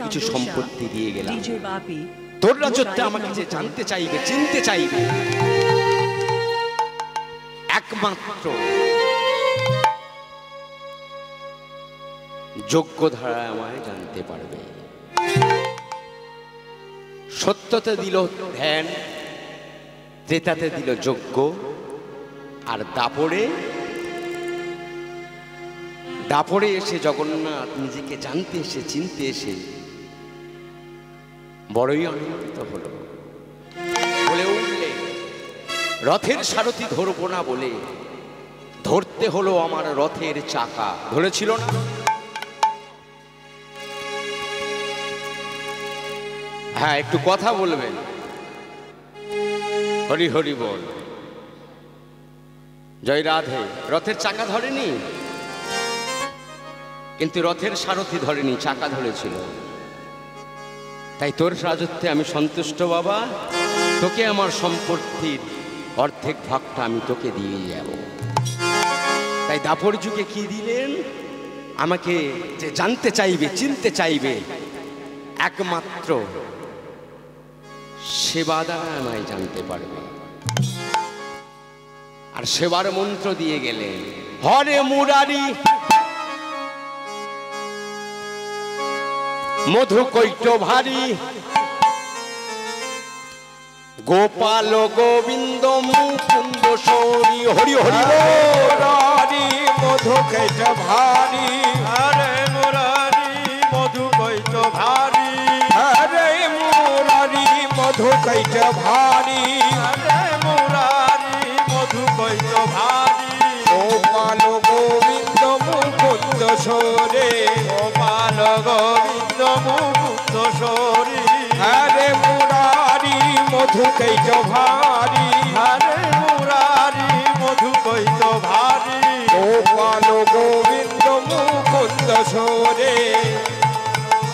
কিছু সম্পত্তি দিয়ে গেলাম। তোর রাজত্বে আমাকে যে জানতে চাইবে, চিনতে চাইবে, একমাত্র যোগ্য ধারায় আমায় জানতে পারবে। সত্যতে দিল ধ্যান, ত্রেতাতে দিল যজ্ঞ, আর দাপড়ে এসে জগন্নাথ নিজেকে জানতে এসে, চিনতে এসে বড়ই আনন্দিত হলো। বলে উঠলে, রথের সারথি ধরবো না বলে ধরতে হলো আমার রথের চাকা। ধরেছিল না? হ্যাঁ, একটু কথা বলবেন। হরি হরি বল, জয় রাধে। রথের চাকা ধরেনি, কিন্তু রথের সারথি ধরেনি, চাকা ধরেছিল। তাই তোর রাজত্বে আমি সন্তুষ্ট বাবা, তোকে আমার সম্পত্তির অর্ধেক ভাগটা আমি তোকে দিয়ে যাব। তাই দাপর যুগে কি দিলেন? আমাকে যে জানতে চাইবে, চিনতে চাইবে, একমাত্র সেবা দ্বারা আমায় জানতে পারবে। আর সেবার মন্ত্র দিয়ে গেলেন, হরে মুরারি মধু কৈট ভারী, গোপাল গোবিন্দ মুকুন্দ সৌরি। হরি হরি মুরারি মধু কৈট ভারী, হরে মুরারি মধু কৈট ভারী, হরে মুরারি মধু কৈট ভারী, হরে মুরারি মধু কৈট ভারী, গোপাল গোবিন্দ মুকুন্দ সৌরে, গোপাল গোবিন্দ মুকুন্দ সৌরি, হরে মুরারি মধু কৈট ভারী, হরে মুরারি মধু কৈট ভারী, গোপাল গোবিন্দ মুকুন্দ সৌরে,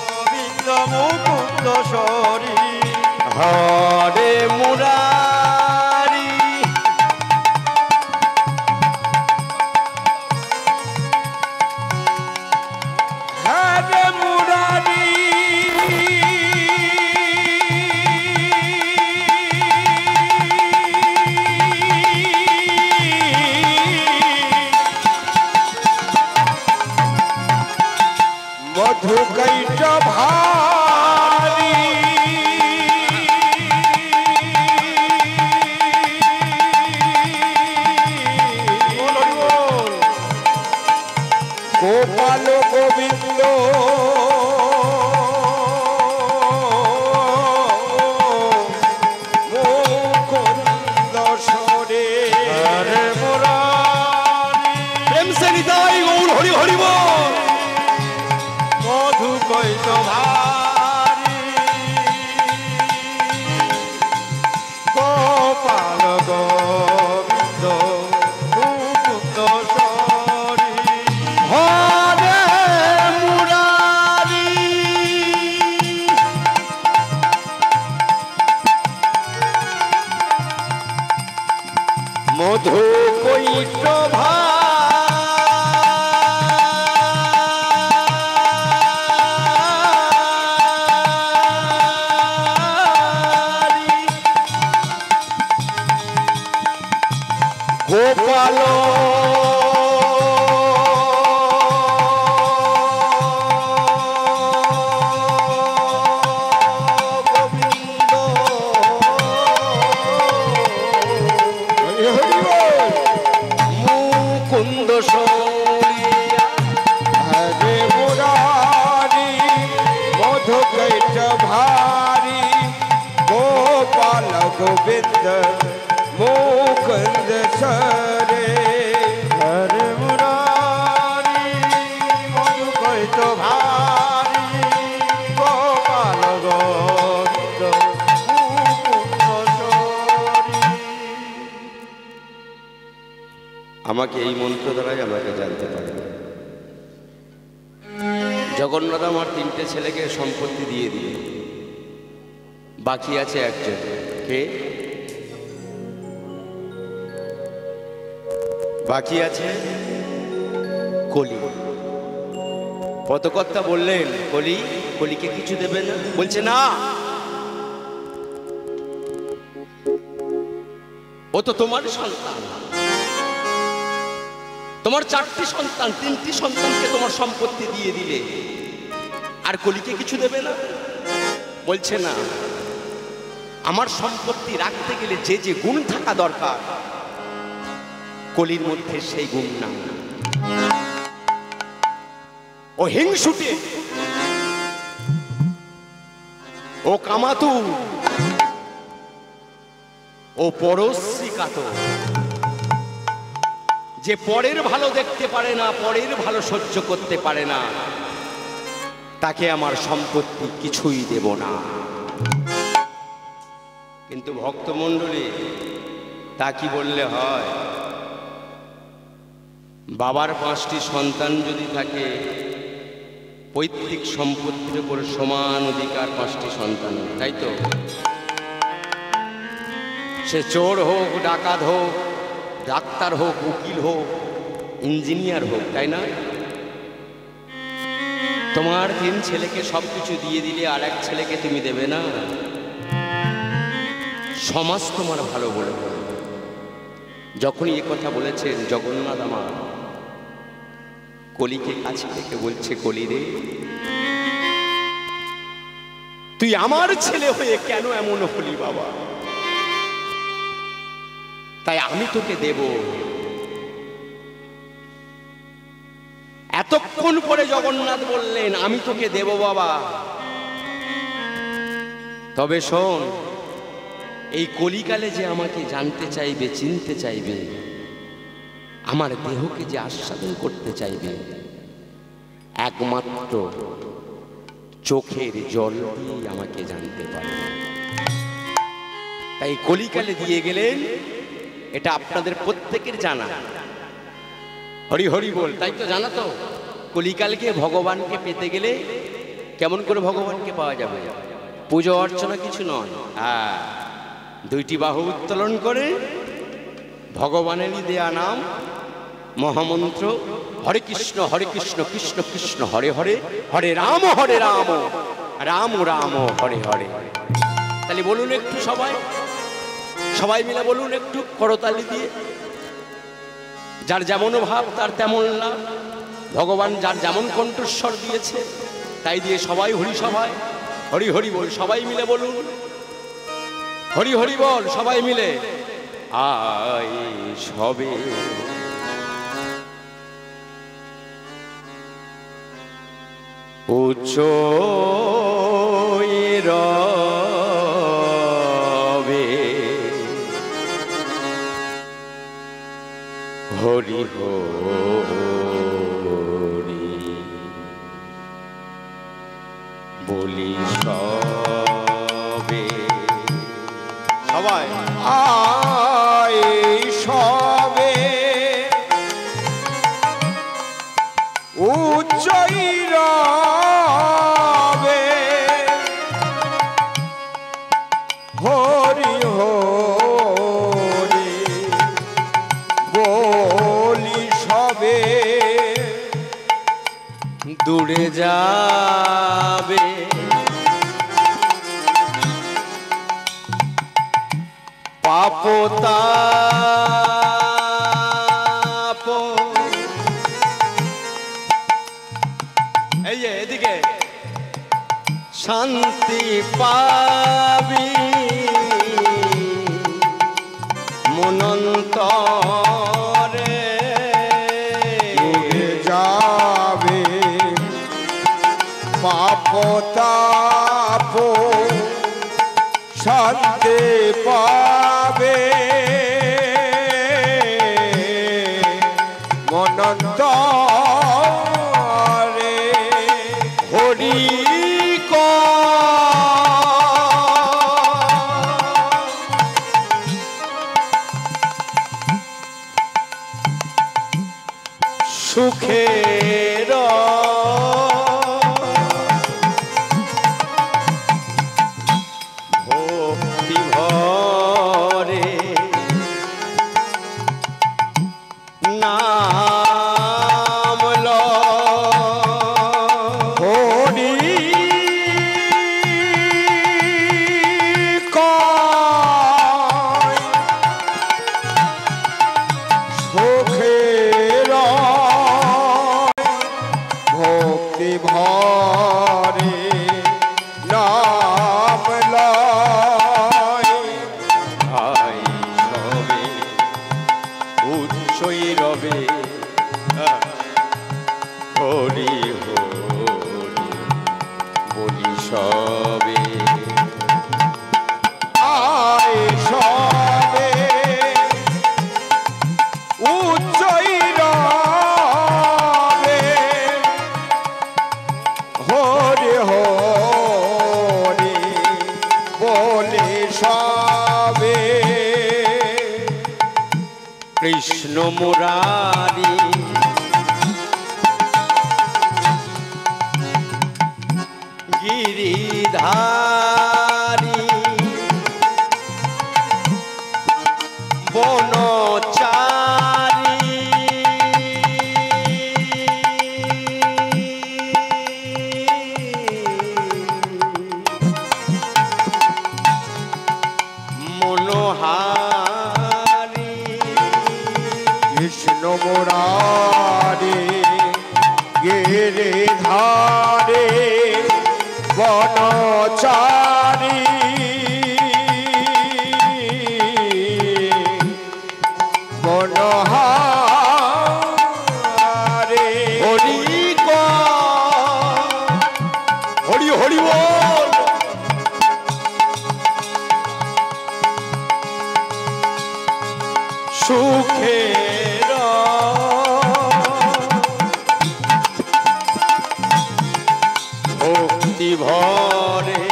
গোবিন্দ মুকুন্দ সৌরি, হরে মুরারি হরে মুরারি মধু কৈট ভারী, গোপাল গোবিন্দ মুকুন্দ সরে, হরে মুরারি প্রেম সে নিতাই গৌর হরি হরি বল। মধু কৈট ভারী, গোপাল গোবিন্দ মুকুন্দ সরি, হরে মুরারি মধু কৈট গোপাল গোবিন্দ মুকুন্দ সৌরিয়া, হরে মুরারি মধু কৈট ভারী, গোপাল গোবিন্দ মুকুন্দ সরে, হরে মুরারি মধু কৈট ভারী, গোপাল গোবিন্দ মুকুন্দ সরি। আমাকে এই মন্ত্র দ্বারাই আমাকে জানতে পারবে। জগন্নাথ আমার 3টে ছেলেকে সম্পত্তি দিয়ে দিল, বাকি আছে একজন। কে বাকি আছে? কলি। পদকর্তা বললেন, কলি কলিকে কিছু দেবে না? বলছে না, ও তো তোমার সন্তান, তোমার 4টি সন্তান, 3টি সন্তানকে তোমার সম্পত্তি দিয়ে দিলে, আর কলিকে কিছু দেবে না? বলছে না, আমার সম্পত্তি রাখতে গেলে যে যে গুণ থাকা দরকার, কলির মধ্যে সেই গুণ না। ও হিংসুটে, ও কামাতু, ও পরশ্রী কাতর, যে পরের ভালো দেখতে পারে না, পরের ভালো সহ্য করতে পারে না, তাকে আমার সম্পত্তি কিছুই দেব না। কিন্তু ভক্তমণ্ডলী, তা কি বললে হয়? বাবার 5টি সন্তান যদি থাকে, পৈতৃক সম্পত্তির উপর সমান অধিকার 5টি সন্তান, তাই তো? সে চোর হোক, ডাকাত হোক, ডাক্তার হোক, উকিল হোক, ইঞ্জিনিয়ার হোক, তাই না? তোমার 3 ছেলেকে সবকিছু দিয়ে দিলে আর এক ছেলেকে তুমি দেবে না? সমাজ তোমার ভালো বলে। যখনই এ কথা বলেছেন জগন্নাথ আমার, কলিকে কাছে থেকে বলছে, কলি রে, তুই আমার ছেলে হয়ে কেন এমন হলি বাবা? তাই আমি তোকে দেব। এতক্ষণ পরে জগন্নাথ বললেন, আমি তোকে দেব বাবা, তবে শোন, এই কলিকালে যে আমাকে জানতে চাইবে, চিনতে চাইবে, আমার দেহকে যে আস্বাদন করতে চাইবে, একমাত্র চোখের জল দিয়ে আমাকে জানতে পারবে। তাই কলিকালে দিয়ে গেলেন, এটা আপনাদের প্রত্যেকের জানা। হরি হরি বল, তাই তো জানা তো? কলিকালকে ভগবানকে পেতে গেলে কেমন করে ভগবানকে পাওয়া যাবে? পুজো অর্চনা কিছু নয়, হ্যাঁ, 2টি বাহু উত্তোলন করে ভগবানেরই দেয়া নাম মহামন্ত্র, হরে কৃষ্ণ কৃষ্ণ কৃষ্ণ হরে হরে, হরে রাম রাম রাম হরে হরে। তাহলে বলুন একটু সবাই, সবাই মিলে বলুন একটু করতালি দিয়ে। যার যেমন ভাব তার তেমন লাভ। ভগবান যার যেমন কণ্ঠস্বর দিয়েছে তাই দিয়ে সবাই হরি সভায় হরি হরি বল, সবাই মিলে বলুন হরি হরি বল, সবাই মিলে। আয় সবে উচ্চ রবে হরি হরি বলি সবে। সবাই আয় সবে উচ্চই রবে হরি হরি বলি সবে দূরে যাবে পাপতাপ। এই যে এদিকে শান্তি পাবি মনন্তরে। যাবে পাপতাপ শান্তি পাবে মনন্তরে হরি সুখের ভক্তি ভরে নাম লো হরি বলি সবে আয় সবে উচ্চই রবে হরে হরে বলে সবে কৃষ্ণ মুরারি গিরিধারী বনচারী মনোহারী কৃষ্ণ মুরারি গিরিধারে বনচারী বনহারে হরি হরি হরি বল সুখের ভক্তি ভরে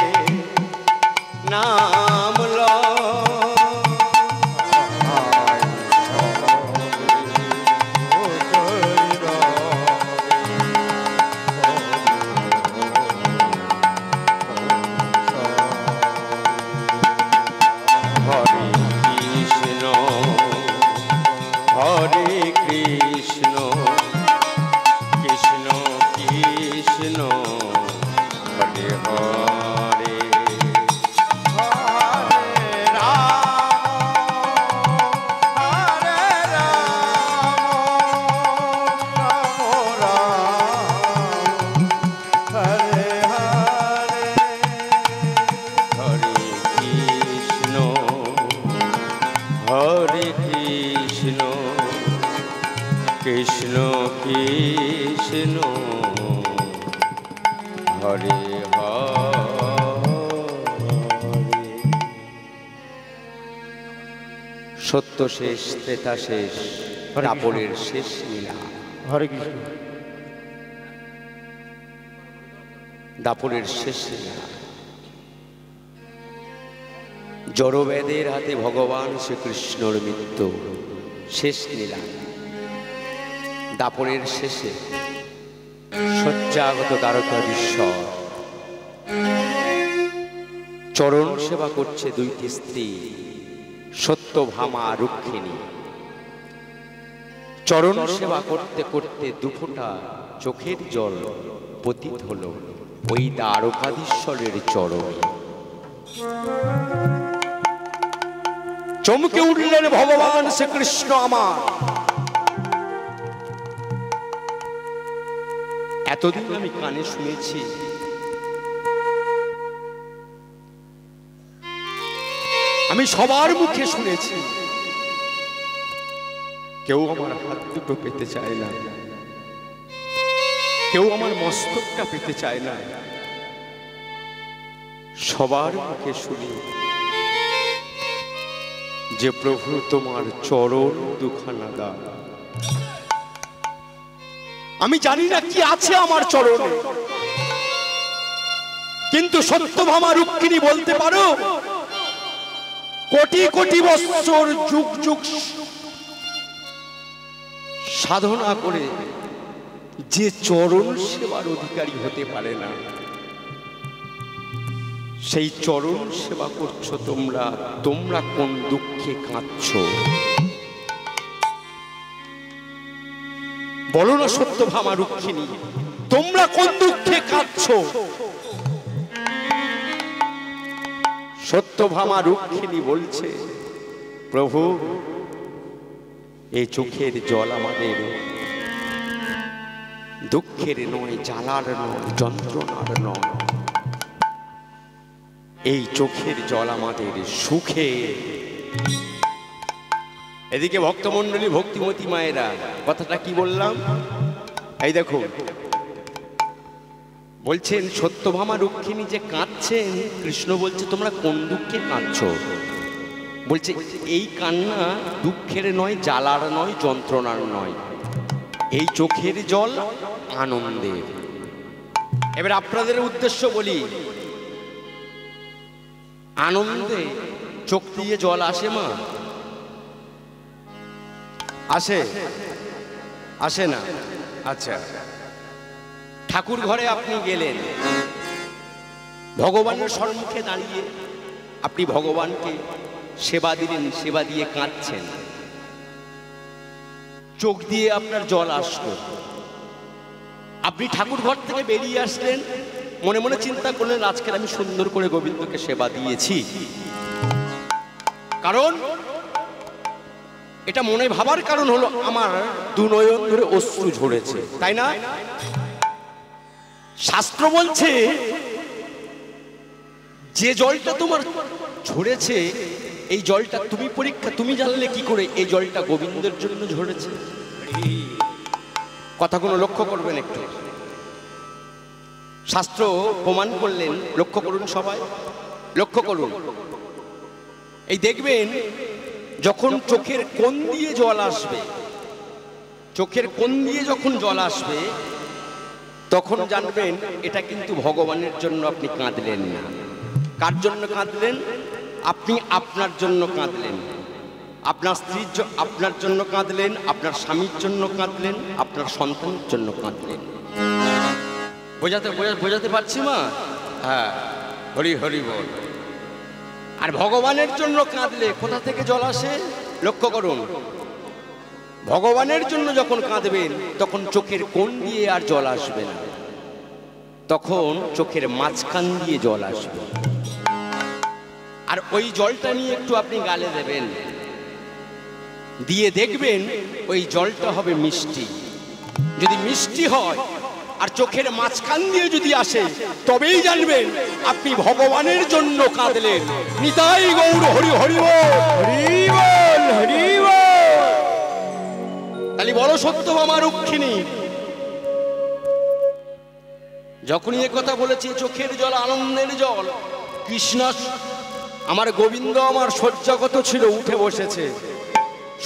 নাম হরে কৃষ্ণ কৃষ্ণ কৃষ্ণ হরে হরে হরে কৃষ্ণ হরে কৃষ্ণ কৃষ্ণ কৃষ্ণ হরে হরে সত্য শেষ ত্রেতা শেষ দাপরের শেষ লীলা হরে কৃষ্ণ। দাপরের শেষ লীলা জড়বেদের হাতে ভগবান শ্রীকৃষ্ণর মৃত্যু শেষ লীলা দাপরের শেষে শয্যাগত দ্বারকাধীশ্বর চরণ সেবা করছে দুইটি স্ত্রী সত্যভামা রুক্মিণী। চরণ সেবা করতে করতে দুফোঁটা চোখের জল পতিত হলো ওই দ্বারকাধীশ্বরের চরণে। চমকে উঠলেন ভগবান শ্রীকৃষ্ণ আমার। এতদিন আমি কানে শুনেছি আমি সবার মুখে শুনেছি কেউ আমার হাত দুটো পেতে চায় না, কেউ আমার মস্তকটা পেতে চায় না। সবার মুখে শুনি যে প্রভু তোমার চরণ দুখানা দাও। আমি জানি না কি আছে আমার চরণে, কিন্তু সত্যভামা রুক্মিণী বলতে পারো কোটি কোটি বৎসর যুগ যুগ সাধনা করে যে চরণ সেবার অধিকারী হতে পারে না, সেই চরণ সেবা করছো তোমরা। তোমরা কোন দুঃখে কাঁদছো বলো না সত্যভামা রুক্মিণী, তোমরা কোন দুঃখে কাঁদছো? সত্যভামা রুক্মিণী বলছে প্রভু এই চোখের জল আমাদের দুঃখের নয়, জ্বালার নয়, যন্ত্রণার নয়। এই চোখের জল আমাদের সুখে। এদিকে ভক্তমণ্ডলী ভক্তিমতী মায়েরা কথাটা কি বললাম, এই দেখো বলছেন সত্যভামা রুক্মিণী যে কাঁদছেন, কৃষ্ণ বলছে তোমরা কোন দুঃখে কাঁদছো? বলছে এই কান্না দুঃখের নয়, জ্বালার নয়, যন্ত্রণার নয়, এই চোখের জল আনন্দের। এবার আপনাদের উদ্দেশ্য বলি, আনন্দে চোখ দিয়ে জল আসে মা? আসে? আসে না? আচ্ছা, ঠাকুর ঘরে আপনি গেলেন, ভগবানের সম্মুখে দাঁড়িয়ে আপনি ভগবানকে সেবা দিলেন, সেবা দিয়ে কাঁদছেন, চোখ দিয়ে আপনার জল আসলো। আপনি ঠাকুর ঘর থেকে বেরিয়ে আসলেন, মনে মনে চিন্তা করলেন আজকের আমি সুন্দর করে গোবিন্দকে সেবা দিয়েছি। কারণ এটা মনে ভাবার কারণ হলো আমার দু নয়ন ধরে অশ্রু ঝরেছে, তাই না? শাস্ত্র বলছে যে জলটা তোমার ঝরেছে, এই জলটা তুমি পরীক্ষা, তুমি জানলে কি করে এই জলটা গোবিন্দের জন্য ঝরেছে? কথাগুলো লক্ষ্য করবেন একটু, শাস্ত্র প্রমাণ করলেন। লক্ষ্য করুন, সবাই লক্ষ্য করুন। এই দেখবেন যখন চোখের কোণ দিয়ে জল আসবে, চোখের কোণ দিয়ে যখন জল আসবে, তখন জানবেন এটা কিন্তু ভগবানের জন্য আপনি কাঁদলেন না। কার জন্য কাঁদলেন? আপনি আপনার জন্য কাঁদলেন, আপনার স্ত্রীর আপনার জন্য কাঁদলেন, আপনার স্বামীর জন্য কাঁদলেন, আপনার সন্তানের জন্য কাঁদলেন। বোঝাতে পারছি মা? হ্যাঁ, হরি হরি বল। আর ভগবানের জন্য কাঁদলে কোথা থেকে জল আসে? লক্ষ্য করুন, ভগবানের জন্য যখন কাঁদবেন তখন চোখের কোণ দিয়ে আর জল আসবে না, তখন চোখের মাঝখান দিয়ে জল আসবে। আর ওই জলটা নিয়ে একটু আপনি গালে দেবেন, দিয়ে দেখবেন ওই জলটা হবে মিষ্টি। যদি মিষ্টি হয় আর চোখের মাঝখান দিয়ে যদি আসে, তবেই জানবেন আপনি ভগবানের জন্য কাঁদলেন। নিতাই গৌর হরি হরি বল, হরি বল, হরি বল। তাহলে বড় সত্যভামা রুক্মিণী যখনই এ কথা বলেছে, চোখের জল আনন্দের জল, কৃষ্ণ আমার গোবিন্দ আমার শয্যাগত ছিল, উঠে বসেছে।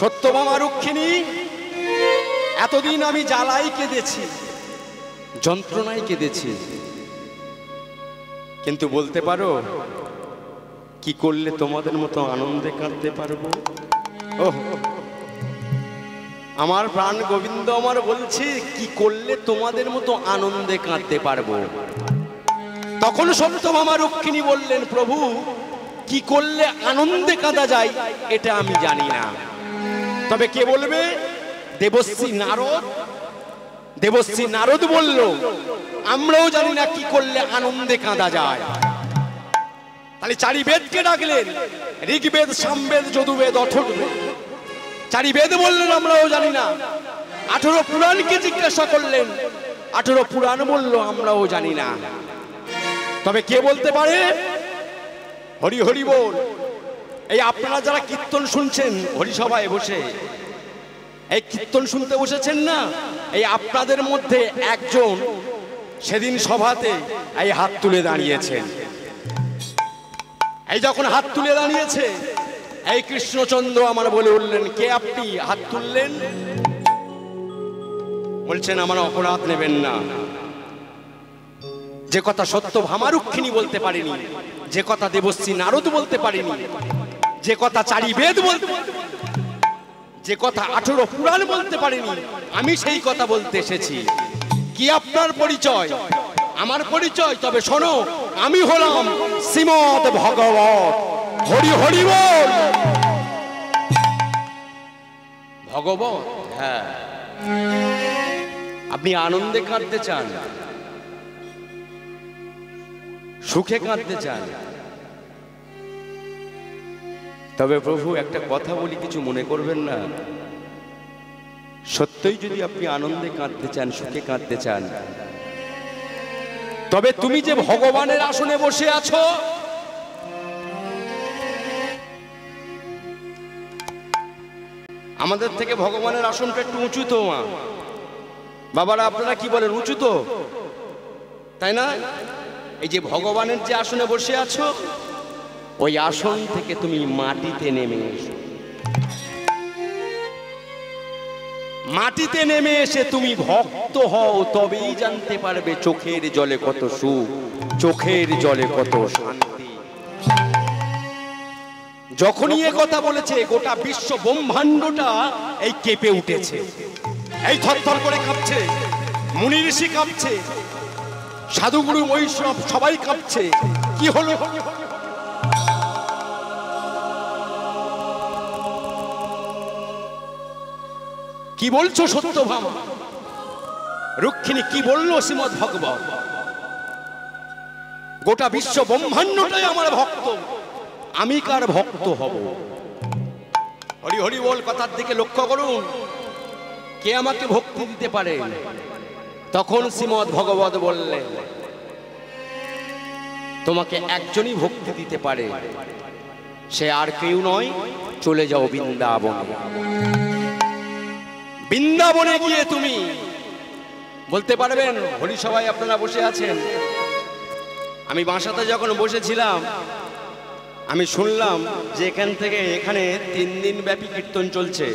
সত্যভামা রুক্মিণী, এতদিন আমি জ্বালাই কেঁদেছি, যন্ত্রণায় কেঁদেছি, কিন্তু বলতে পারো কি করলে তোমাদের মতো আনন্দে কাঁদতে পারবো? ওহ, আমার প্রাণ গোবিন্দ আমার বলছে কি করলে তোমাদের মতো আনন্দে কাঁদতে পারবো। তখন সত্যভামা রুক্মিণী বললেন, প্রভু কি করলে আনন্দে কাঁদা যায় এটা আমি জানি না, তবে কে বলবে? দেবশ্রী নারদ। দেবশ্রী নারদ বলল, আমরাও জানি না কি করলে আনন্দে কাঁদা যায়। তাহলে চারি বেদকে ডাকলেন, ঋগ্বেদ, সামবেদ, যদুবেদ, অথর্ববেদ। চারি বেদ বললেন আমরাও জানি না। 18 পুরাণকে জিজ্ঞাসা করলেন, 18 পুরাণ বলল আমরাও জানি না। তবে কে বলতে পারে? হরি হরি বল। এই আপনারা যারা কীর্তন শুনছেন হরিসভায় বসে, এই কীর্তন শুনতে বসেছেন না, এই আপনাদের মধ্যে একজন সেদিন সভাতে এই হাত তুলে দাঁড়িয়েছেন। এই যখন হাত তুলে দাঁড়িয়েছে, এই কৃষ্ণচন্দ্র আমার বলে উঠলেন, কে আপনি? হাত তুললেন, বলছেন আমার অপরাধ নেবেন না। যে কথা সত্যভামা রুক্মিণী বলতে পারেনি, যে কথা দেবশ্রী নারদ বলতে পারেনি, যে কথা চারি বেদ বলতে, যে কথা 18 পুরাণ বলতে পারেনি, আমি সেই কথা বলতে এসেছি। কি আপনার পরিচয়? আমার পরিচয়? তবে শোনো, আমি হলাম শ্রীমদ ভগবত। হরি হরি বল। ভগবত, হ্যাঁ। আপনি আনন্দে কাঁদতে চান, সুখে কাঁদতে চান, তবে প্রভু একটা কথা বলি, কিছু মনে করবেন না। সত্যই যদি আপনি আনন্দে কাঁদতে চান, সুখে কাঁদতে চান, তবে তুমি যে ভগবানের আসনে বসে আছো, আমাদের থেকে ভগবানের আসনটা একটু উঁচু তো মা বাবারা, আপনারা কি বলেন? উঁচু তো? তাই না? এই যে ভগবানের যে আসনে বসে আছো, ওই আসন থেকে তুমি মাটিতে নেমে এসো। মাটিতে নেমে এসে তুমি ভক্ত হও, তবেই জানতে পারবে চোখের জলে কত সুখ, চোখের জলে কত শান্তি। যখনই এ কথা বলেছে, গোটা বিশ্ব ব্রহ্মাণ্ডটা এই কেঁপে উঠেছে, এই থরথর করে কাঁপছে। মুনি ঋষি কাঁপছে, সাধুগুরু বৈষ্ণব সবাই কাঁপছে। কি হলো? কি বলছো সত্যভামা? রুক্মিণী কি বললো শ্রীমৎ ভগবত? গোটা বিশ্ব ব্রহ্মাণ্ডটাই আমার ভক্ত, আমি কার ভক্ত হব? হরি হরি বল কথার দিকে লক্ষ্য করুন, কে আমাকে ভক্তি দিতে পারে? তখন শ্রীমৎ ভগবত বললেন, তোমাকে একজনই ভক্তি দিতে পারে, সে আর কেউ নয়, চলে যাও বৃন্দাবনে। বৃন্দাবনে গিয়ে তুমি বলতে পারবেন, হরিসভায় আপনারা বসে আছেন, আমি বাসাতে যখন বসেছিলাম আমি শুনলাম যে এখান থেকে এখানে 3 দিন ব্যাপী কীর্তন চলছে।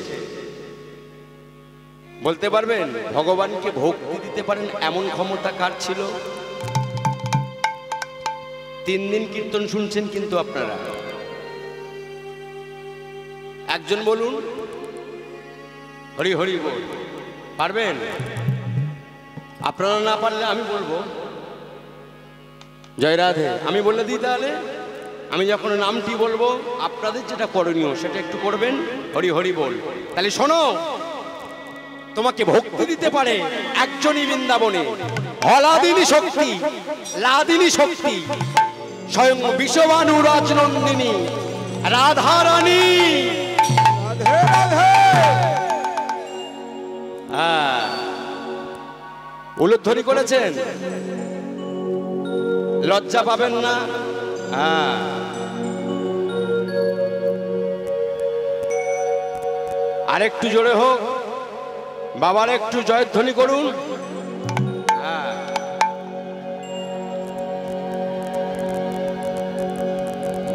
বলতে পারবেন ভগবানকে ভক্তি দিতে পারেন এমন ক্ষমতা কার ছিল? 3 দিন কীর্তন শুনছেন কিন্তু আপনারা, একজন বলুন হরি হরি বল। পারবেন? আপনারা না পারলে আমি বলবো। জয় রাধে। আমি বলে দিই তাহলে, আমি যখন নামটি বলবো আপনাদের যেটা করণীয় সেটা একটু করবেন। হরি হরি বল। তাহলে শোনো, তোমাকে ভক্তি দিতে পারে একজনই বৃন্দাবনে, হলাদিনী শক্তি, লাদিনী শক্তি, স্বয়ং বিশ্ববানু রাজনন্দিনী রাধারানী। রাধে রাধে। উলুধ্বনি করেছেন, লজ্জা পাবেন না। আরেকটু জোরে হোক, বাবার একটু জয়ধ্বনি করুন।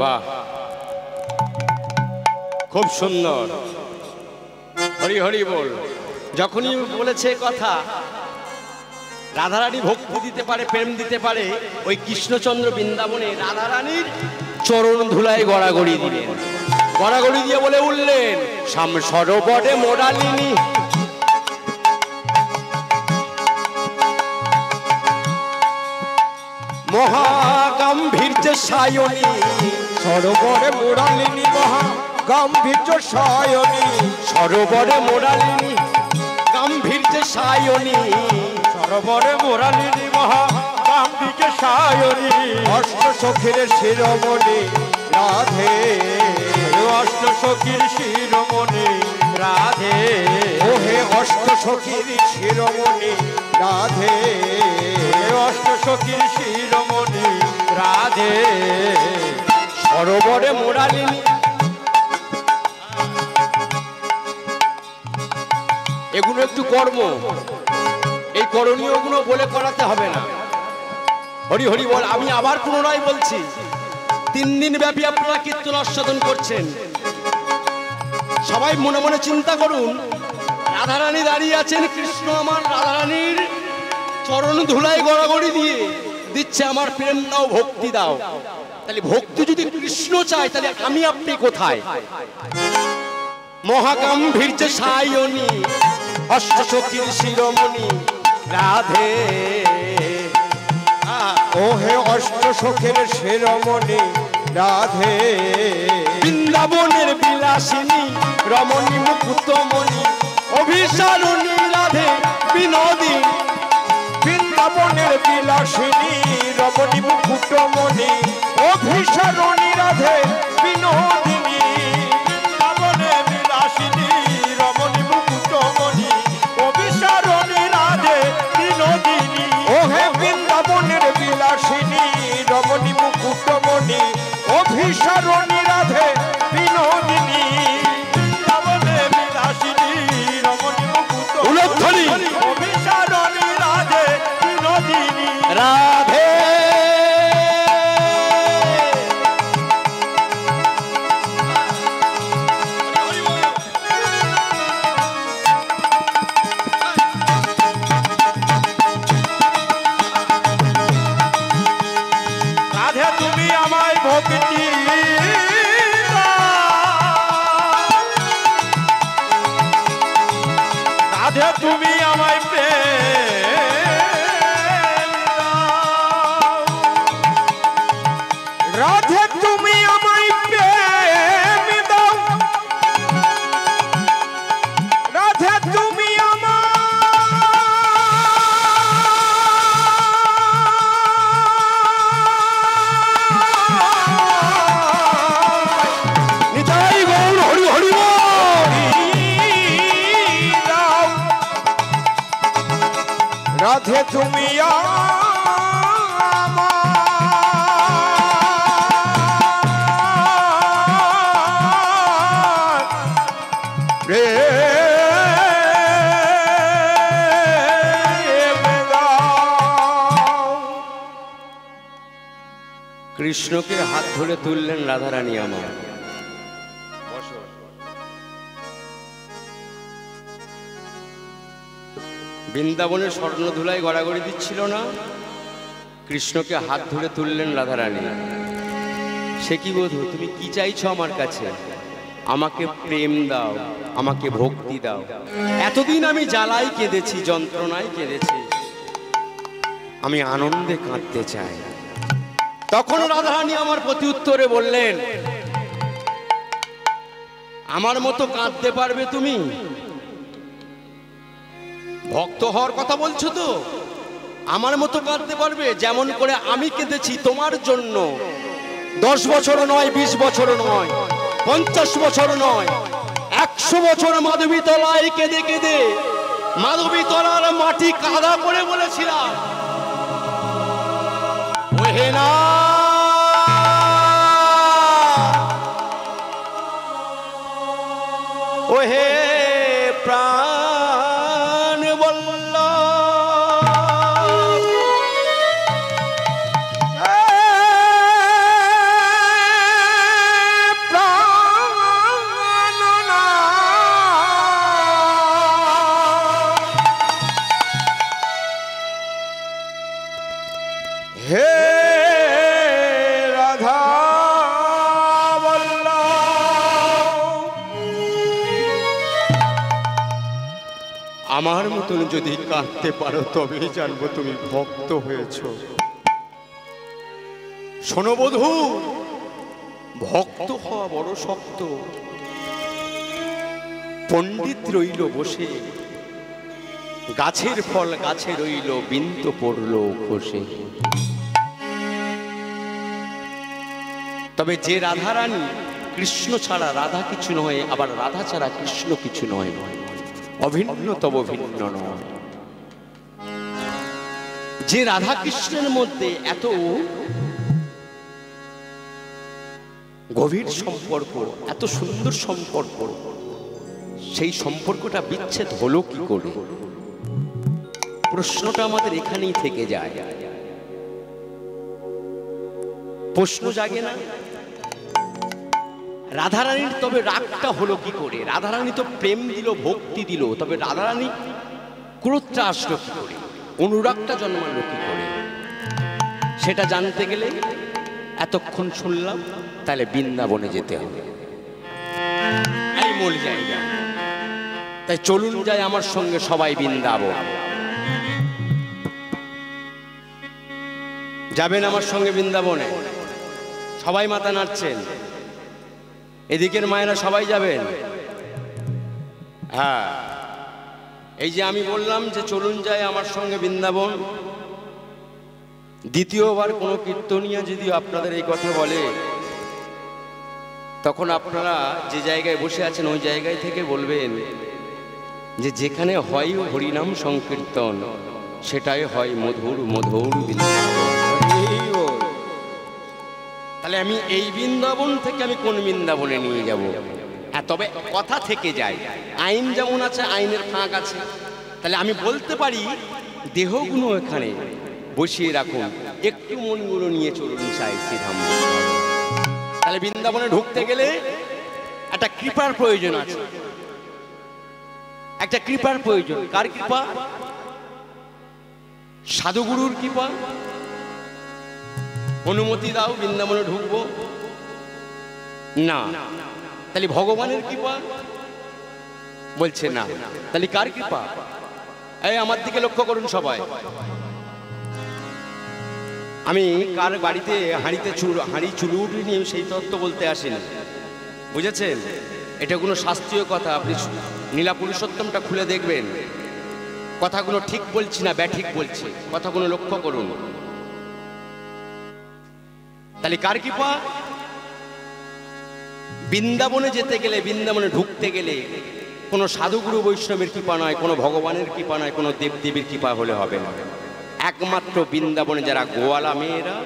বাহ, খুব সুন্দর। হরি হরি বল। যখনই বলেছে কথা রাধারানী ভক্তি দিতে পারে, প্রেম দিতে পারে, ওই কৃষ্ণচন্দ্র বৃন্দাবনে রাধারানীর চরণ ধুলায় গড়াগড়ি দিলেন। গড়াগড়ি দিয়ে বলে উঠলেন, সাম সরোবরে মোরালিনী, মহাগম্ভীর্য সায়নী, সরোবরে মোরালিনী মহাগম্ভীর্য সায়নী, সরোবরে মোরালিনী গাম্ভীর্য সায়নী, সরোবরে মোরালিনী মহাগম্ভীর্য সায়নী, অষ্ট সখীর শিরোমণি রাধে, অষ্ট সখীর শিরোমণি রাধে, ওহে অষ্ট সখীর শিরোমণি রাধে, অষ্ট সখীর শিরোমণি রাধে। সরোবরে মোরালিনী, এগুলো একটু কর্ম, এই করণীয় গুলো বলে করাতে হবে না। হরি হরি বল। আমি আবার পুনরায় বলছি, 3 দিন ব্যাপী আপনারা কীর্তন আস্বাদন করছেন। সবাই মনে মনে চিন্তা করুন, রাধারানী দাঁড়িয়ে আছেন, কৃষ্ণ আমার রাধারানীর চরণ ধুলায় গড়াগড়ি দিয়ে দিচ্ছে, আমার প্রেম দাও, ভক্তি দাও। তাহলে ভক্তি যদি কৃষ্ণ চায়, তাহলে আমি আপনি কোথায়? মহাগম্ভীর্য সায়নী, অষ্ট সখীর শিরোমণি রাধে, ওহে অষ্ট সখীর শিরোমণি রাধে, বৃন্দাবনের বিলাসিনী রমণী মুকুতমণি অভিসারিণী রাধে বিনোদিনী, বৃন্দাবনের বিলাসিনী রমণী মুকুটমণি অভিসারিণী রাধে বিনোদিনী, বৃন্দাবনের বিলাসিনী রমণী মুকুটমণি অভিসারিণী রাধে বিনোদিনী, ওহে বৃন্দাবনের বিলাসিনী রমণী মুকুটমণি অভিসারিণী রাধে বিনোদিনী, বৃন্দাবনের বিলাসিনী রমণী মুকুটমণি উলুধ্বনি অভিসারিণী রাধে বিনোদিনী রাধে। রাধে তুমি আমায় ভক্তি রাধে তুমি আমায় প্রেম রাধে তুমি আমায় প্রেম দাও রাধে তুমি রাধে তুমি কৃষ্ণকে হাত ধরে তুললেন রাধারানী আমার। বৃন্দাবনে স্বর্ণ ধুলাই গড়াগড়ি দিচ্ছিল না, কৃষ্ণকে হাত ধরে তুললেন রাধারানী। সে কি বধূ, তুমি কি চাইছো আমার কাছে? আমাকে প্রেম দাও, আমাকে ভক্তি দাও। এতদিন আমি জ্বালাই কেঁদেছি, যন্ত্রণায় কেঁদেছি, আমি আনন্দে কাঁদতে চাই। তখন রাধারানী আমার প্রতি উত্তরে বললেন, আমার মতো কাঁদতে পারবে তুমি? ভক্ত হওয়ার কথা বলছো তো, আমার মতো কাঁদতে পারবে? যেমন করে আমি কেঁদেছি তোমার জন্য, 10 বছর নয়, 20 বছর নয়, 50 বছর নয়, 100 বছর মাধবী তলায় কেঁদে কেঁদে মাধবী তলার মাটি কাদা করে বলেছিলাম, ওহে না ওহে প্রাণ হে রাধা আমার মতন যদি কাঁদতে পারো তবেই জানবো তুমি ভক্ত হয়েছো। শোনো বধূ, ভক্ত হওয়া বড় শক্ত। পণ্ডিত রইল বসে, গাছের ফল গাছে রইল, বিন্দু পড়ল খসে। তবে যে রাধারানী, কৃষ্ণ ছাড়া রাধা কিছু নয়, আবার রাধা ছাড়া কৃষ্ণ কিছু নয়, অভিন্ন তব ভিন্ন নয়। যে রাধা কৃষ্ণের মধ্যে এত গভীর সম্পর্ক, এত সুন্দর সম্পর্ক, সেই সম্পর্কটা বিচ্ছেদ হলো কি করে? প্রশ্নটা আমাদের এখানেই থেকে যায়। প্রশ্ন জাগে না রাধারানীর তবে রাগটা হলো কি করে? রাধারানী তো প্রেম দিল, ভক্তি দিল, তবে রাধারানী ক্রোধটা আসলো কি করে, অনুরাগটা জন্মালো কি করে? সেটা জানতে গেলে এতক্ষণ শুনলাম, তাহলে বৃন্দাবনে যেতে হবে, এই মূল জায়গা। তাই চলুন যাই আমার সঙ্গে সবাই বৃন্দাবন। যাবেন আমার সঙ্গে বৃন্দাবনে? সবাই মাথা নাড়ছেন, এদিকের মায়েরা সবাই যাবেন? হ্যাঁ, এই যে আমি বললাম যে চলুন যাই আমার সঙ্গে বৃন্দাবন, দ্বিতীয়বার কোনো কীর্তনিয়া যদি আপনাদের এই কথা বলে, তখন আপনারা যে জায়গায় বসে আছেন ওই জায়গায় থেকে বলবেন যে যেখানে হয় হরিনাম সংকীর্তন, সেটাই হয় মধুর মধুর বৃন্দাবন। তাহলে আমি এই বৃন্দাবন থেকে আমি কোন বৃন্দাবনে নিয়ে যাব? তবে কথা থেকে যায়, আইন যেমন আছে আইনের ফাঁক আছে। তাহলে আমি বলতে পারি দেহগুলো এখানে বসিয়ে রাখুন, একটু মনগুলো নিয়ে চলুন চাই শ্রীধাম। তাহলে বৃন্দাবনে ঢুকতে গেলে একটা কৃপার প্রয়োজন আছে, একটা কৃপার প্রয়োজন। কার কৃপা? সাধুগুরুর কৃপা। অনুমতি দাও, বৃন্দাবনে ঢুকবো না। তাহলে ভগবানের কৃপা? বলছে না। তাহলে কার কৃপা? এই আমার দিকে লক্ষ্য করুন সবাই। আমি কার বাড়িতে হাঁড়ি চুলু উঠিনি সেই তত্ত্ব বলতে আসেনি, বুঝেছেন? এটা কোনো শাস্ত্রীয় কথা। আপনি নীলা পুরুষোত্তমটা খুলে দেখবেন, কথাগুলো ঠিক বলছি না ব্যাঠিক বলছি, কথাগুলো লক্ষ্য করুন। তাহলে কার কৃপা? বৃন্দাবনে যেতে গেলে, বৃন্দাবনে ঢুকতে গেলে কোনো সাধুগুরু বৈষ্ণবের কৃপা নয়, কোনো ভগবানের কৃপা নয়, কোনো দেবদেবীর কৃপা হলে হবে না। একমাত্র বৃন্দাবনে যারা গোয়ালা মেয়েরা,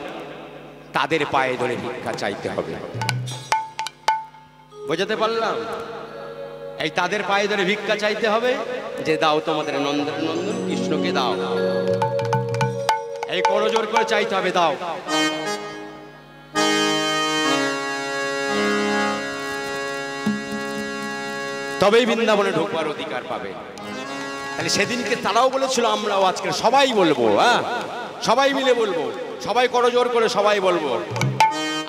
তাদের পায়ে ধরে ভিক্ষা চাইতে হবে। বোঝাতে পারলাম? এই তাদের পায়ে ধরে ভিক্ষা চাইতে হবে, যে দাও তোমাদের নন্দন নন্দন কৃষ্ণকে দাও। এই করজোর করে চাইতে হবে, দাও। তবেই বৃন্দাবনে ঢোকবার অধিকার পাবে। তাহলে সেদিনকে তারাও বলেছিল, আমরাও আজকে সবাই বলবো, হ্যাঁ সবাই মিলে বলবো, সবাই করজোর করে সবাই বলবো,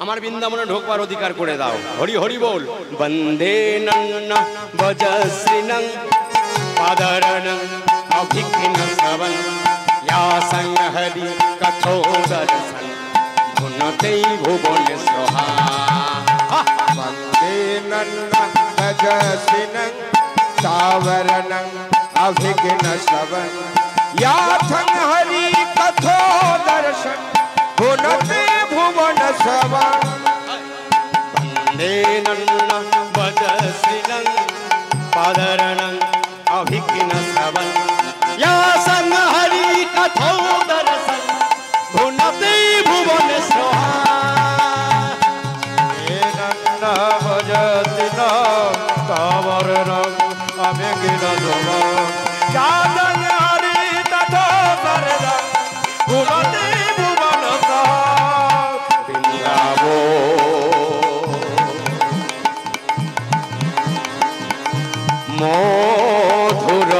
আমার বৃন্দাবনে ঢোকবার অধিকার করে দাও। হরি হরি বল। বন্দে নন্ন বজশ্রীনং পাদরণং অভিঘ্ন শ্রবণ ইয়া সংহরি কথো দর্শন গুণতেই ভুবনে সোহা। বন্দে নন্ন বজশ্রীনং সাবরণং অভিঘ্ন শ্রবণ ইয়া সংহরি কথো দর্শন গুণতে ভুবন শ্রবণ। বন্দে নন্ন বজশ্রীনং পাদরণং অভিঘ্ন শ্রবণ ইয়া সংহরি কথো দর্শন গুণতেই ভুবনে সোহা। মধুর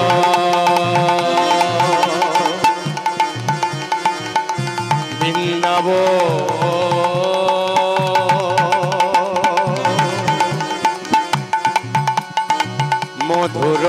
বৃন্দাবন মধুর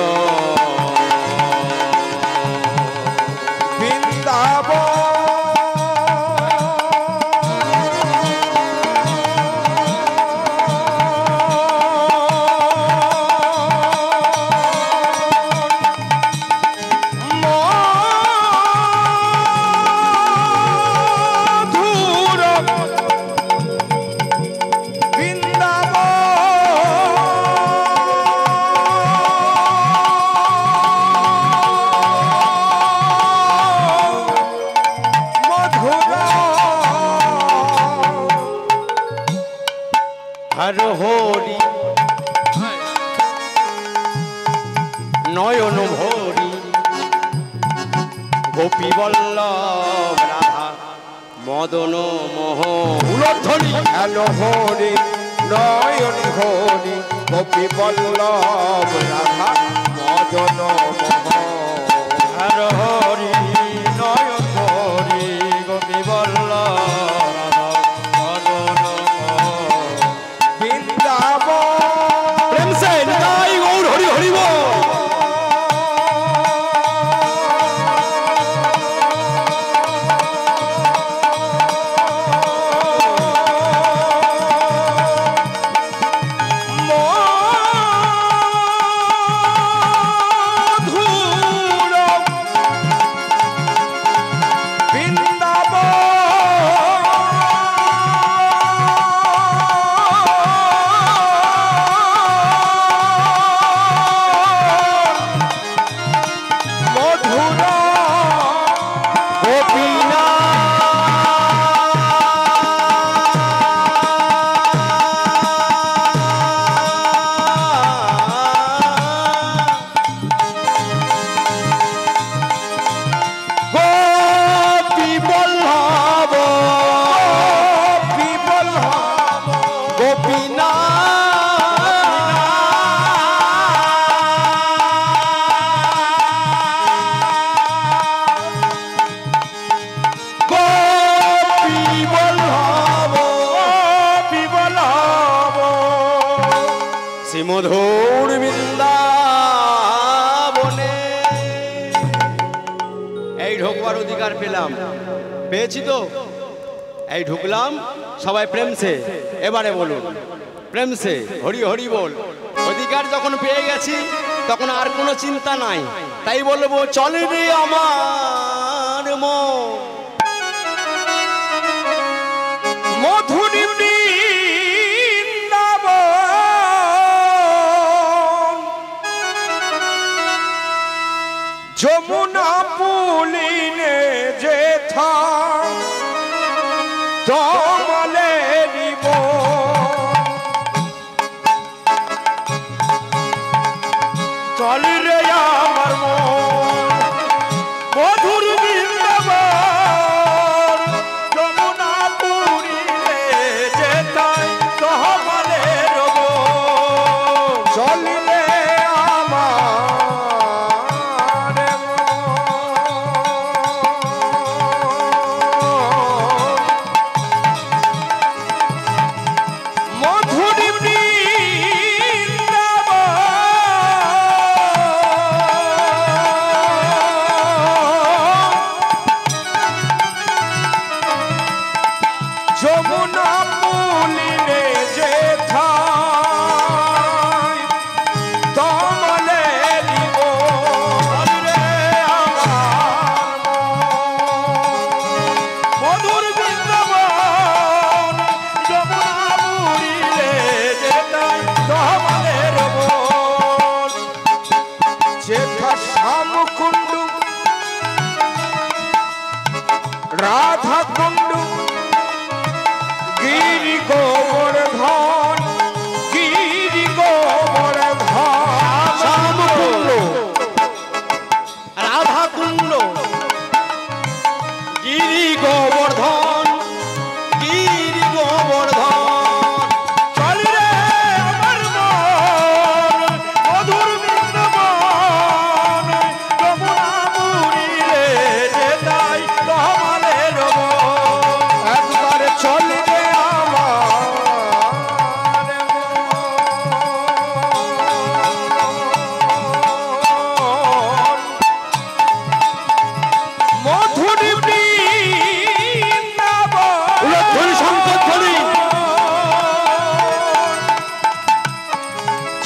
হর হরি নয়ন ভরি গোপী বল্লভ রাধা মদন মোহ উলধ্বনি। হেন হরি নয়ন হরি গোপী বল্লভ রাধা মদন মোহ। হর হরি নয়ন ভরি গোপী বল্লভ রাধা মদন মোহ। বৃন্দাবন প্রেম সে নিতাই গৌর হরি হরি বল। শ্রীমধুর বৃন্দাবনে এই ঢোকবার অধিকার পেলাম, পেয়েছি তো, এই ঢুকলাম। সবাই প্রেম সে এবারে বলুন, প্রেম সে হরি হরি বল। অধিকার যখন পেয়ে গেছি তখন আর কোনো চিন্তা নাই, তাই বলবো চলে রে আমার মন মধুরি বৃন্দাবন, যমুনা পুলিনে যেথা তমলে নিব, চল রে আমার মন মধুর বৃন্দাবন, যমুনা পুরিলে যেতাই তহমলে রব, চল রে আমার মধুরি যমুনা পুলিনে যেথায় তমলে নিব, রে আমার মধুর বৃন্দাবন, যমুনা পুলিনে যেথায় তমলে রব, যেথা শ্যামকুণ্ড রাধা কুণ্ড গিরি গোবর্ধন, গিরি গোবর্ধন, শ্যামকুণ্ড রাধা কুণ্ড গিরি গোবর্ধন, গিরি গোবর্ধন, চল রে আমার মন মধুর বৃন্দাবন, যমুনা পুরিলে যেতাই তহমলে রব, একবার চল রে আমার মধুরি বৃন্দাবন, ধরি সম্পদ ধরি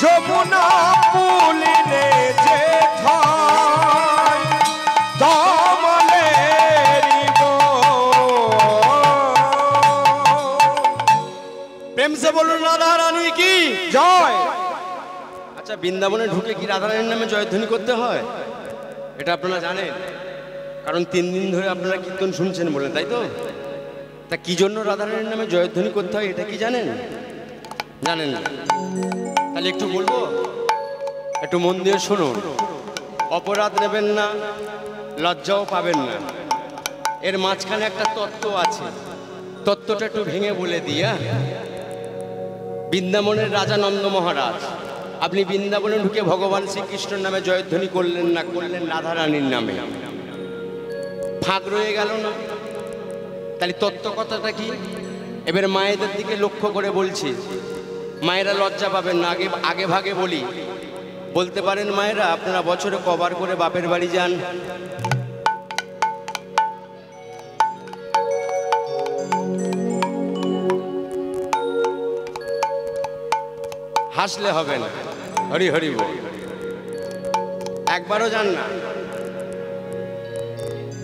যমুনা পুলিনে যেথায় তমলে নিব, প্রেম সে বলুন রাধা রানী কি জয়। আচ্ছা, বৃন্দাবনে ঢুকে কি রাধা রানীর নামে জয়ধ্বনি করতে হয়? এটা আপনারা জানেন, কারণ 3 দিন ধরে আপনারা কীর্তন শুনছেন বলে, তাই তো? তা কি জন্য রাধা রানীর নামে জয়ধ্বনি করতে হয় এটা কি জানেন? জানেন না? তাহলে একটু বলবো, একটু মন দিয়ে শুনুন। অপরাধ নেবেন না, লজ্জাও পাবেন না, এর মাঝখানে একটা তত্ত্ব আছে, তত্ত্বটা একটু ভেঙে বলে দিয়া। বৃন্দাবনের রাজা নন্দ মহারাজ, আপনি বৃন্দাবনে ঢুকে ভগবান শ্রীকৃষ্ণের নামে জয়ধ্বনি করলেন না, করলেন রাধা রানীর নামে, ফাঁক রয়ে গেল না? তাহলে তত্ত্ব কথাটা কি? এবার মায়েদের দিকে লক্ষ্য করে বলছি, মায়েরা লজ্জা পাবেন না, আগে আগে ভাগে বলি। বলতে পারেন মায়েরা, আপনারা বছরে কবার করে বাপের বাড়ি যান? হাসলে হবে না, হরি হরি বল। একবারও যান না?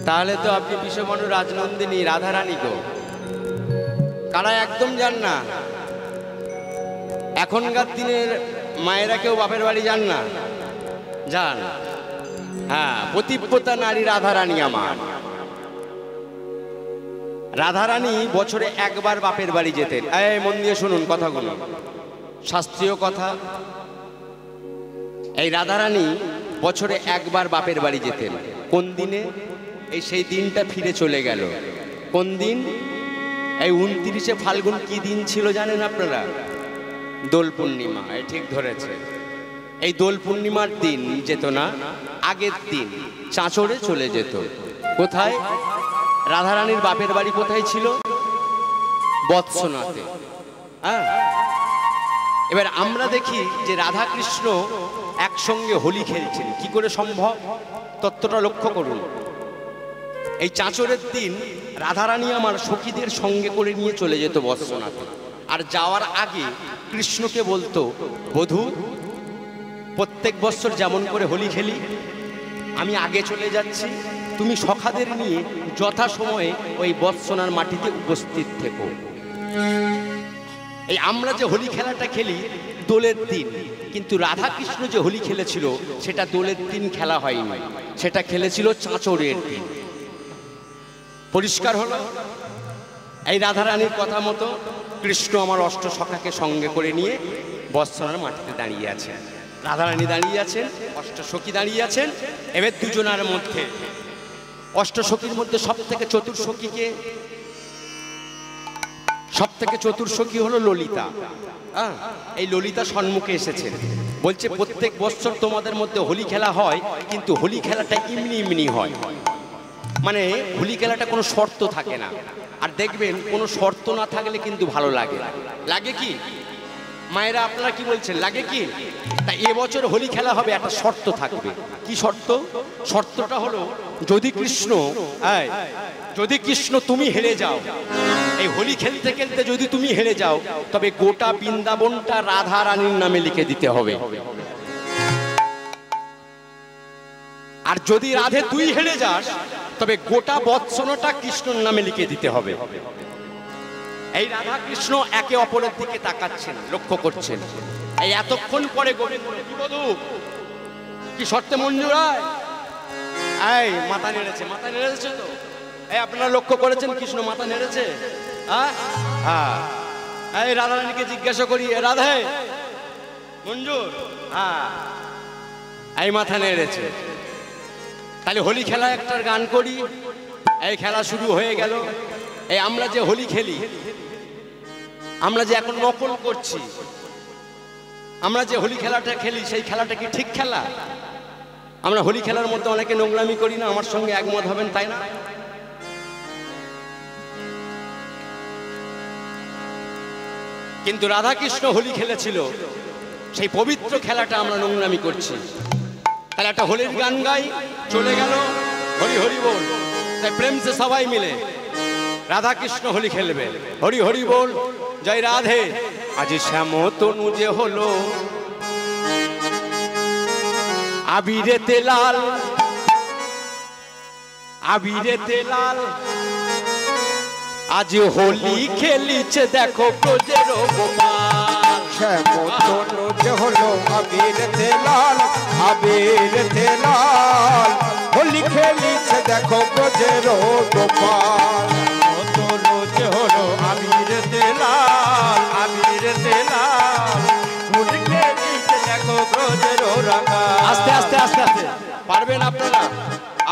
তাহলে তো আপনি বিশ্বমনু রাজনন্দিনী রাধা রানী গো। কারা একদম যান না? এখনকার দিনের মায়েরা কেউ বাপের বাড়ি যান না? যান। হ্যাঁ, পতিব্রতা নারী রাধা রানী আমার। রাধা রানী বছরে একবার বাপের বাড়ি যেতেন। এই মন দিয়ে শুনুন কথাগুলো, শাস্ত্রীয় কথা। এই রাধা রানী বছরে একবার বাপের বাড়ি যেতেন। কোন দিনে? এই সেই দিনটা ফিরে চলে গেল। কোন দিন? এই 29শে ফাল্গুন কি দিন ছিল জানেন আপনারা? দোল পূর্ণিমা। এই ঠিক ধরেছে। এই দোল পূর্ণিমার দিন যেত না, আগের দিন চাঁচড়ে চলে যেত। কোথায়? রাধারানীর বাপের বাড়ি কোথায় ছিল? বৎসনাতে। হ্যাঁ, এবার আমরা দেখি যে রাধা কৃষ্ণ একসঙ্গে হোলি খেলছেন, কি করে সম্ভব? তত্ত্বটা লক্ষ্য করুন। এই চাঁচরের দিন রাধারানী আমার সখীদের সঙ্গে করে নিয়ে চলে যেত বৎসনাতে, আর যাওয়ার আগে কৃষ্ণকে বলতো, বধূ প্রত্যেক বৎসর যেমন করে হোলি খেলি আমি আগে চলে যাচ্ছি, তুমি সখাদের নিয়ে যথাসময়ে ওই বৎসনার মাটিতে উপস্থিত থেকো। এই আমরা যে হোলি খেলাটা খেলি দোলের দিন, কিন্তু রাধা কৃষ্ণ যে হোলি খেলেছিল সেটা দোলের দিন খেলা হয়নি, সেটা খেলেছিল চাঁচরের দিন। পরিষ্কার হলো? এই রাধারানীর কথা মতো কৃষ্ণ আমার অষ্ট সখাকে সঙ্গে করে নিয়ে বৎসনার মাটিতে দাঁড়িয়ে আছেন, রাধারানী দাঁড়িয়ে আছেন, অষ্ট সখী দাঁড়িয়ে আছেন। এবার দুজনের মধ্যে অষ্ট সখীর মধ্যে সব থেকে চতুর সখী হলো ললিতা। এই ললিতা সম্মুখে এসেছেন, বলছে প্রত্যেক বৎসর তোমাদের মধ্যে হোলি খেলা হয়, কিন্তু হোলি খেলাটা এমনি এমনি হয়, মানে হোলি খেলাটা কোনো শর্ত থাকে না। আর দেখবেন কোনো শর্ত না থাকলে কিন্তু ভালো লাগে। লাগে কি মায়েরা, আপনারা কি বলছেন, লাগে কি? তা এবছর হোলি খেলা হবে, একটা শর্ত থাকবে। কি শর্ত? শর্তটা হলো যদি কৃষ্ণ তুমি হেরে যাও, এই হোলি খেলতে খেলতে যদি তুমি হেরে যাও, তবে গোটা বৃন্দাবনটা রাধা রানীর নামে লিখে দিতে হবে। আর যদি রাধে তুই হেরে যাস, তবে গোটা বৎসনাটা কৃষ্ণর নামে লিখে দিতে হবে। এই রাধা কৃষ্ণ একে অপরের দিকে তাকাচ্ছেন, লক্ষ্য করছেন। এই এতক্ষণ পরে গোবিন্দ কি শর্তে মঞ্জুর হয়? এই মাথা নেড়েছে তো? এই আপনারা লক্ষ্য করেছেন কৃষ্ণ মাথা নেড়েছে? হ্যাঁ। এই রাধারানীকে জিজ্ঞাসা করি, রাধে মঞ্জুর? হ্যাঁ, এই মাথা নেড়েছে। তাহলে হোলি খেলা একটা গান করি। এই খেলা শুরু হয়ে গেল। এই আমরা যে হোলি খেলি, আমরা যে এখন নকল করছি, আমরা যে হোলি খেলাটা খেলি, সেই খেলাটা কি ঠিক খেলা? আমরা হোলি খেলার মধ্যে অনেকে নোংরামি করি না? আমার সঙ্গে একমত হবেন, তাই না? কিন্তু রাধা কৃষ্ণ হোলি খেলেছিল, সেই পবিত্র খেলাটা আমরা নোংরামি করছি। তাহলে একটা হোলির গান গাই, চলে গেল হরি হরি বল। তাই প্রেম সে সবাই মিলে রাধা কৃষ্ণ হোলি খেলবে। হরি হরি বল, জয় রাধে। আজ শ্যাম তনু যে হলো আবিরেতে লাল, আবিরেতে লাল, আজ হোলি খেলিছে দেখো ব্রজের গোপাল। শ্যাম তনু যে হলো আবিরেতে লাল, আবিরেতে লাল, হোলি খেলিছে দেখো ব্রজের গোপাল। তনু যে হলো আবিরেতে লাল, আবিরেতে লাল, হোলি খেলিছে দেখো ব্রজের রাঙা। আস্তে আস্তে আস্তে আস্তে পারবেন আপনারা?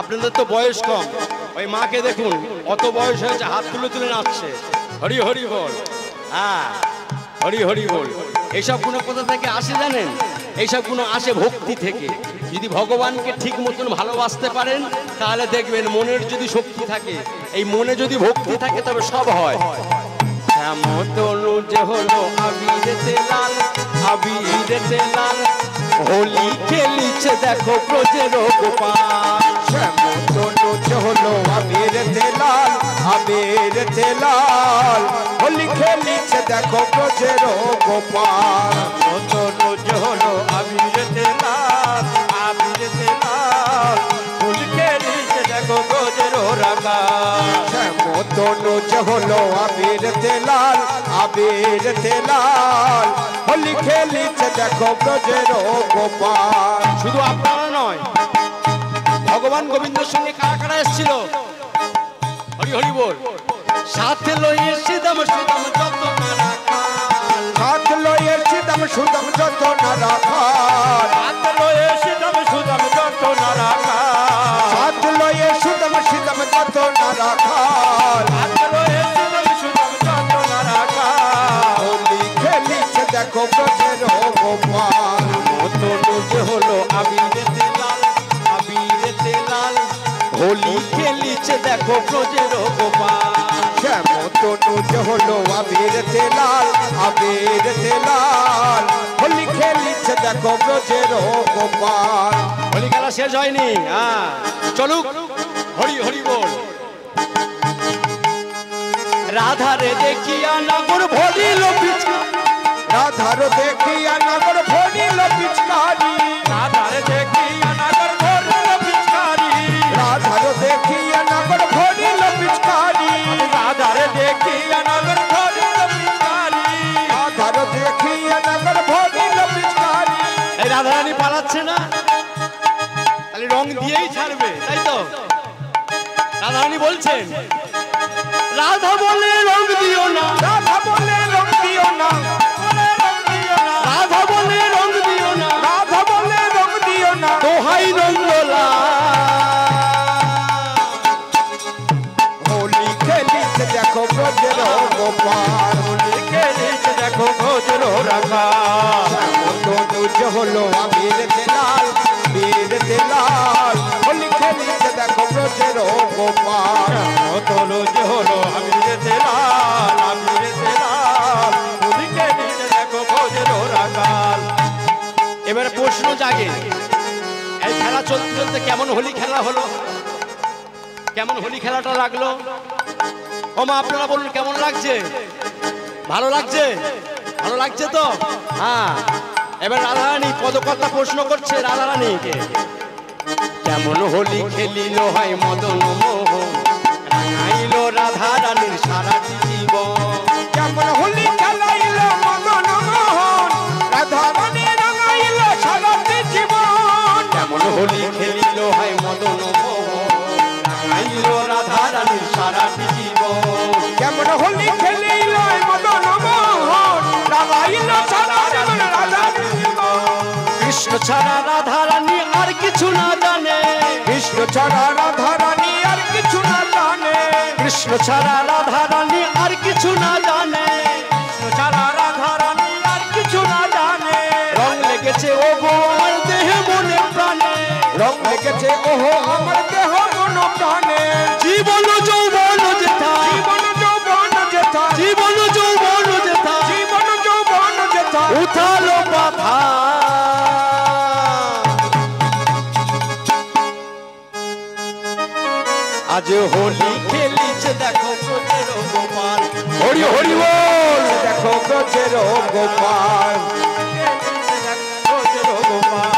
আপনাদের তো বয়স কম। ওই মাকে দেখুন, অত বয়স হয়েছে, হাত তুলে তুলে নাচছে। হরি হরি বল। হ্যাঁ, হরি হরি বল। এইসব গুণ কোথা থেকে আসে জানেন? এইসব গুণ আসে ভক্তি থেকে। যদি ভগবানকে ঠিক মতন ভালোবাসতে পারেন, তাহলে দেখবেন মনের যদি শক্তি থাকে, এই মনে যদি ভক্তি থাকে, তবে সব হয়। শ্যাম তনু যে হলো আবিরেতে লাল, আবিরেতে লাল, হোলি খেলিছে দেখো ব্রজের গোপাল। শ্যাম তনু যে হলো আবিরেতে লাল, আবিরেতে লাল, হোলি খেলিছে দেখো ব্রজের গোপাল। তনু যে হলো আবিরেতে লাল, আবিরেতে লাল, হোলি খেলিছে দেখো ব্রজের রাঙা। শ্যাম তনু যে হলো আবিরেতে লাল, আবিরেতে লাল, হোলি খেলিছে দেখো ব্রজের গোপাল। শুধু আপনারা নয়, ভগবান গোবিন্দের সঙ্গে কারা কারা এসেছিল? হরি হরি বল। সাথে লইয়ে সিদাম সুদাম যত না রাখাল, সাথ লয়ে সিদাম সুদাম যত না রাখাল, সাথ লইয়ে সিদাম সুদাম যত না রাখাল, সাথ লয়ে সুদাম সিদাম যত না রাখাল, সাথ লইয়ে সিদাম সুদাম যত না রাখাল। হোলি খেলিছে দেখো ব্রজের গোপাল। তনু যে হলো আবিরেতে লাল, আবিরেতে লাল, হোলি খেলিছে দেখো ব্রজের গোপাল। শ্যাম তনুজ হলো আবিরতে লাল, আবিরতে লাল। হোলি খেলিছে দেখো ব্রজের গোপাল। হোলি খেলা শেষ হয়নি, হ্যাঁ চলুক, হরি হরি বল। রাধারে দেখিয়া নগর ভরিল পিচকারি, রাধার দেখিয়া নগর ভরিল পিচকারি, রাধারে দেখিয়া নগর ভরিল পিচকারি, রাধার দেখিয়া নগর ভরিল পিচকারি, রাধারে দেখিয়া নগর ভরিল পিচকারি, রাধার দেখিয়া নগর ভরিল পিচকারি। এই রাধারানী পালাচ্ছে না, তাহলে রং দিয়েই ছাড়বে, তাই তো? রাধারানী বলছেন, রাধা বলে রং দিও না, রাধা বলে রং দিও না, রাধা বলে রং দিও না, রাধা বলে রং দিও না। দোহাই রঙ্গলা। হোলি খেলিছে দেখো ব্রজের গোপাল, হোলি খেলিছে দেখো ব্রজের রাখাল। তনুজ হলো আবিরতে লাল, আবিরতে লাল। হোলি খেলিছে দেখো ব্রজের গোপাল, তনুজ হলো আবিরতে লাল, আবিরতে লাল। হোলি খেলিছে দেখো ব্রজের রাখাল। এবারে প্রশ্ন জাগে, এই খেলা চলতে চলতে কেমন হোলি খেলা হলো, কেমন হোলি খেলাটা লাগলো? ও মা, আপনারা বলুন কেমন লাগছে? ভালো লাগছে? ভালো লাগছে তো? হ্যাঁ। এবার রাধারানী পদকর্তা প্রশ্ন করছে রাধারানীকে, কেমন হোলি খেলিল হয় মদন মোহন, রাঙাইল রাধারানীর সারাটি জীবন। কেমন হোলি খেলাইল মদন মোহন, রাধা রানী রাঙাইল সারাটি জীবন। কেমন হোলি খেলিল হয় মদন মোহন, রাঙাইল রাধারানীর সারাটি জীবন। কেমন হোলি খেলিল মদন মোহন, রাঙাইল সারাটি রাধার জীবন। কৃষ্ণ ছাড়া রাধারানী আর কিছু না জানে, কৃষ্ণ ছাড়া রাধা রানী আর কিছু না জানে, কৃষ্ণ ছাড়া রাধারানী আর কিছু না জানে, কৃষ্ণ ছাড়া রাধা রানী আর কিছু না জানে। রং লেগেছে ও গো আমার দেহে মনে প্রাণে, রং লেগেছে ওহো আমার দেহ মন প্রাণে। জীবন যৌবন যেথা, জীবন যৌবন যেথা, জীবন যৌবন যেথা, জীবন যৌবন যেথা। উথালো পাথা। আজ হোলি খেলিছে দেখো ব্রজের গোপাল, হরি হরি বল। দেখো ব্রজের গোপাল, ব্রজের গোপাল।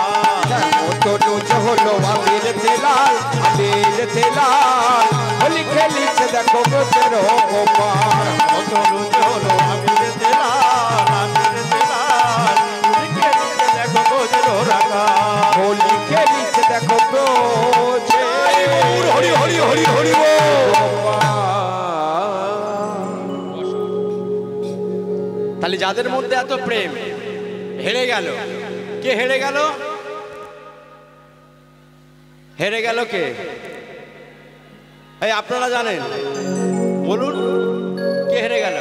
তনুজ হলো আবিরতে লাল, আবিরতে লাল। হোলি খেলিছে দেখো ব্রজের গোপাল, তনুজ হলো আবিরতে লাল, আবিরতে লাল। হোলি খেলিছে দেখো ব্রজের রাখাল। হোলি খেলিছে দেখো ব্রজের হরি হরি হরি হরি বল। তাহলে যাদের মধ্যে এত প্রেম হেরে গেল, কে হেরে গেল? হেরে গেল কে? এই আপনারা জানেন, বলুন কে হেরে গেল?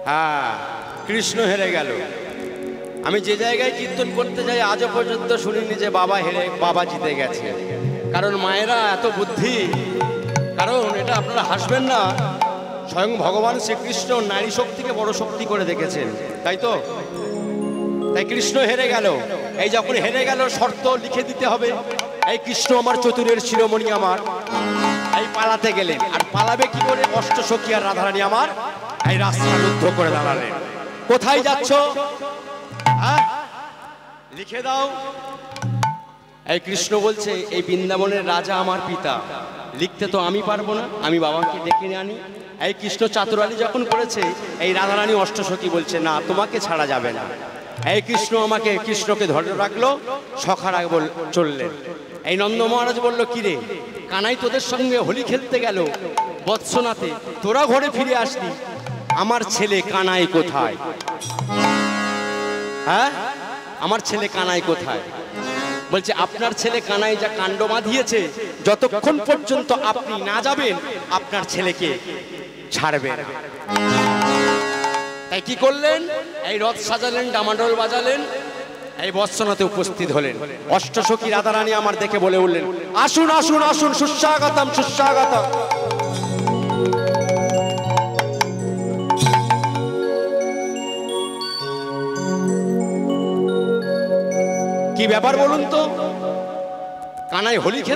হ্যাঁ, কৃষ্ণ হেরে গেল। আমি যে জায়গায় কীর্তন করতে যাই আজও পর্যন্ত শুনিনি যে বাবা জিতে গেছে। কারণ মায়েরা এত বুদ্ধি, কারণ এটা আপনারা হাসবেন না, স্বয়ং ভগবান শ্রীকৃষ্ণ নারী শক্তিকে বড় শক্তি করে দেখেছেন, তাই তো? তাই কৃষ্ণ হেরে গেল। এই যখন হেরে গেল শর্ত লিখে দিতে হবে, এই কৃষ্ণ আমার চতুরের শিরোমণি আমার, এই পালাতে গেলেন। আর পালাবে কি করে? অষ্টসখী আর রাধারানী আমার এই রাস্তা রুদ্ধ করে দাঁড়ালেন। কোথায় যাচ্ছ? হ্যাঁ, লিখে দাও। এই কৃষ্ণ বলছে, এই বৃন্দাবনের রাজা আমার পিতা, লিখতে তো আমি পারবো না, আমি বাবাকে ডেকে নিয়ে আনি। এই কৃষ্ণ চাতুরালী যখন করেছে, এই রাধারানী অষ্টসখী বলছে না, তোমাকে ছাড়া যাবে না। এই কৃষ্ণকে ধরে রাখলো, সখারা চললেন। এই নন্দ মহারাজ বলল, কিরে কানাই তোদের সঙ্গে হোলি খেলতে গেল বৎসনাতে, তোরা ঘরে ফিরে আসলি, আমার ছেলে কানাই কোথায়? হ্যাঁ, আমার ছেলে কানাই কোথায়? বলছে, আপনার ছেলে কানাই যা কাণ্ড বাঁধিয়েছে, যতক্ষণ পর্যন্ত আপনি না যাবেন আপনার ছেলেকে ছাড়বে না। তাই কি করলেন? এই রথ সাজালেন, ডামাডোল বাজালেন, এই বৎসনাতে উপস্থিত হলেন। অষ্টসখী রাধারানী আমার দেখে বলে উঠলেন, আসুন আসুন আসুন, সুস্বাগতম সুস্বাগতম। ব্যাপার বলুন তো? কানাই হোলি খেলে